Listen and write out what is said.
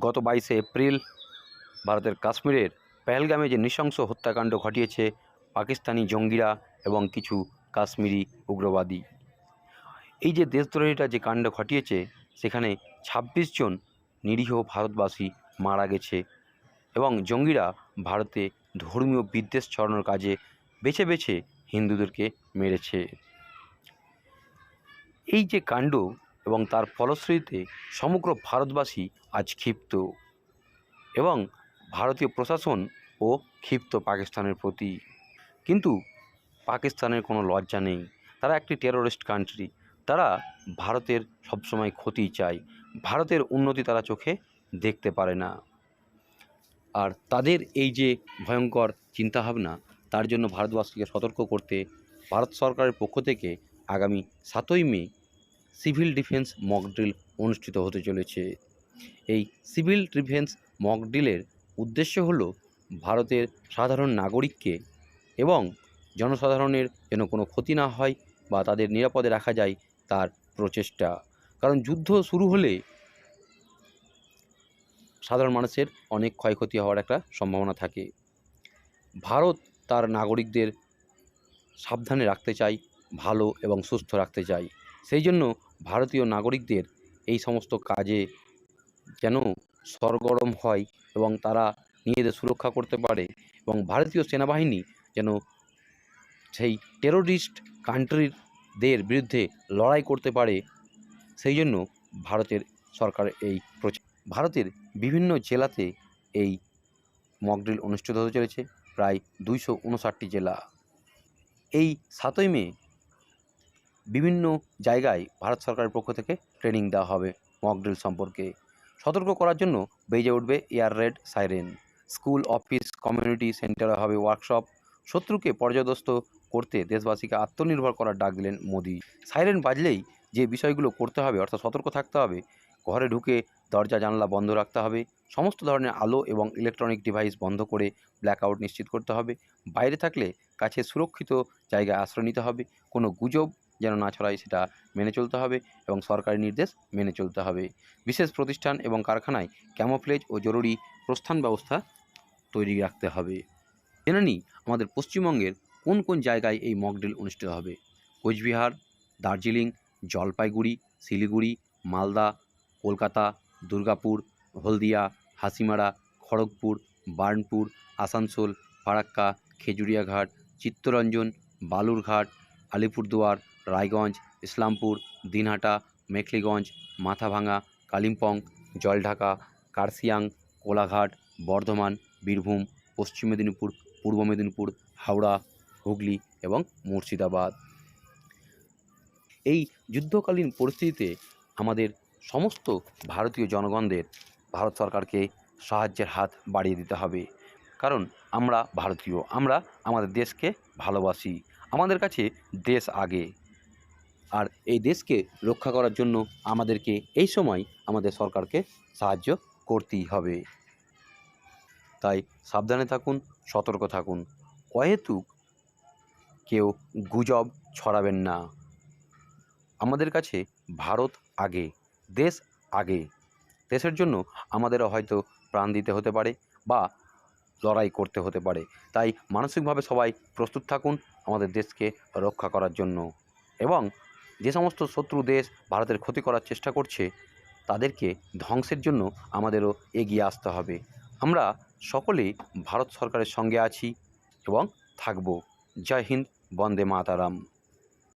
গত 22শে এপ্রিল ভারতের কাশ্মীরের পেহেলগামে যে নৃশংস হত্যাকাণ্ড ঘটিয়েছে পাকিস্তানি জঙ্গিরা এবং কিছু কাশ্মীরি উগ্রবাদী। এই যে দেশদ্রোহীরা যে কাণ্ড ঘটিয়েছে, সেখানে ২৬ জন নিরীহ ভারতবাসী মারা গেছে এবং জঙ্গিরা ভারতে ধর্মীয় বিদ্বেষ ছড়ানোর কাজে বেছে বেছে হিন্দুদেরকে মেরেছে। এই যে কাণ্ড এবং তার ফলশ্রুতিতে সমগ্র ভারতবাসী আজ ক্ষিপ্ত এবং ভারতীয় প্রশাসন ও ক্ষিপ্ত পাকিস্তানের প্রতি। কিন্তু পাকিস্তানের কোনো লজ্জা নেই। তারা একটি টেরোরিস্ট কান্ট্রি। তারা ভারতের সবসময় ক্ষতি চায়, ভারতের উন্নতি তারা চোখে দেখতে পারে না। আর তাদের এই যে ভয়ঙ্কর চিন্তাভাবনা, তার জন্য ভারতবাসীকে সতর্ক করতে ভারত সরকারের পক্ষ থেকে আগামী 7ই মে সিভিল ডিফেন্স মক ড্রিল অনুষ্ঠিত হতে চলেছে। এই সিভিল ডিফেন্স মক ড্রিলের উদ্দেশ্য হলো ভারতের সাধারণ নাগরিককে এবং জনসাধারণের যেন কোনো ক্ষতি না হয় বা তাদের নিরাপদে রাখা যায় তার প্রচেষ্টা। কারণ যুদ্ধ শুরু হলে সাধারণ মানুষের অনেক ক্ষয়ক্ষতি হওয়ার একটা সম্ভাবনা থাকে। ভারত তার নাগরিকদের সাবধানে রাখতে চায়, ভালো এবং সুস্থ রাখতে চায়। সেই জন্য ভারতীয় নাগরিকদের এই সমস্ত কাজে যেন সরগরম হয় এবং তারা নিজেদের সুরক্ষা করতে পারে এবং ভারতীয় সেনাবাহিনী যেন সেই টেরোরিস্ট কান্ট্রিদের বিরুদ্ধে লড়াই করতে পারে, সেই জন্য ভারতের সরকারের এই ভারতের বিভিন্ন জেলাতে এই মকড্রিল অনুষ্ঠিত হতে চলেছে, প্রায় 259টি জেলা। এই 7ই মে বিভিন্ন জায়গায় ভারত সরকারের পক্ষ থেকে ট্রেনিং দেওয়া হবে মকড্রিল সম্পর্কে। সতর্ক করার জন্য বেজে উঠবে air red siren. School, office, community সেন্টারে হবে ওয়ার্কশপ। শত্রুকে পর্যদস্ত করতে দেশবাসীকে আত্মনির্ভর করার ডাক দিলেন মোদি। সাইরেন বাজলেই যে বিষয়গুলো করতে হবে, অর্থাৎ সতর্ক থাকতে হবে, ঘরে ঢুকে দরজা জানলা বন্ধ রাখতে হবে, সমস্ত ধরনের আলো এবং ইলেকট্রনিক ডিভাইস বন্ধ করে ব্ল্যাকআউট নিশ্চিত করতে হবে, বাইরে থাকলে কাছে সুরক্ষিত জায়গায় আশ্রয় নিতে হবে, কোনো গুজব যেন না ছড়ায় সেটা মেনে চলতে হবে এবং সরকারি নির্দেশ মেনে চলতে হবে। বিশেষ প্রতিষ্ঠান এবং কারখানায় ক্যামোফ্লেজ ও জরুরি প্রস্থান ব্যবস্থা তৈরি রাখতে হবে। জেনে নিই আমাদের পশ্চিমবঙ্গের কোন কোন জায়গায় এই মকড্রিল অনুষ্ঠিত হবে। কোচবিহার, দার্জিলিং, জলপাইগুড়ি, শিলিগুড়ি, মালদা, কলকাতা, দুর্গাপুর, হলদিয়া, হাসিমারা, খড়গপুর, বার্নপুর, আসানসোল, ফারাক্কা, খেজুরিয়াঘাট, চিত্তরঞ্জন, বালুরঘাট, আলিপুরদুয়ার, রায়গঞ্জ, ইসলামপুর, দিনহাটা, মেখলিগঞ্জ, মাথাভাঙা, কালিম্পং, জলঢাকা, কার্শিয়াং, কোলাঘাট, বর্ধমান, বীরভূম, পশ্চিম মেদিনীপুর, পূর্ব মেদিনীপুর, হাওড়া, হুগলি এবং মুর্শিদাবাদ। এই যুদ্ধকালীন পরিস্থিতিতে আমাদের সমস্ত ভারতীয় জনগণদের ভারত সরকারকে সাহায্যের হাত বাড়িয়ে দিতে হবে। কারণ আমরা ভারতীয়, আমরা আমাদের দেশকে ভালোবাসি, আমাদের কাছে দেশ আগে। আর এই দেশকে রক্ষা করার জন্য আমাদেরকে এই সময় আমাদের সরকারকে সাহায্য করতেই হবে। তাই সাবধানে থাকুন, সতর্ক থাকুন, অহেতুক কেউ গুজব ছড়াবেন না। আমাদের কাছে ভারত আগে, দেশ আগে। দেশের জন্য আমাদেরও হয়তো প্রাণ দিতে হতে পারে বা লড়াই করতে হতে পারে। তাই মানসিকভাবে সবাই প্রস্তুত থাকুন আমাদের দেশকে রক্ষা করার জন্য এবং যে সমস্ত শত্রু দেশ ভারতের ক্ষতি করার চেষ্টা করছে তাদেরকে ধ্বংসের জন্য আমাদেরও এগিয়ে আসতে হবে। আমরা সকলেই ভারত সরকারের সঙ্গে আছি এবং থাকব। জয় হিন্দ, বন্দে মাতারাম।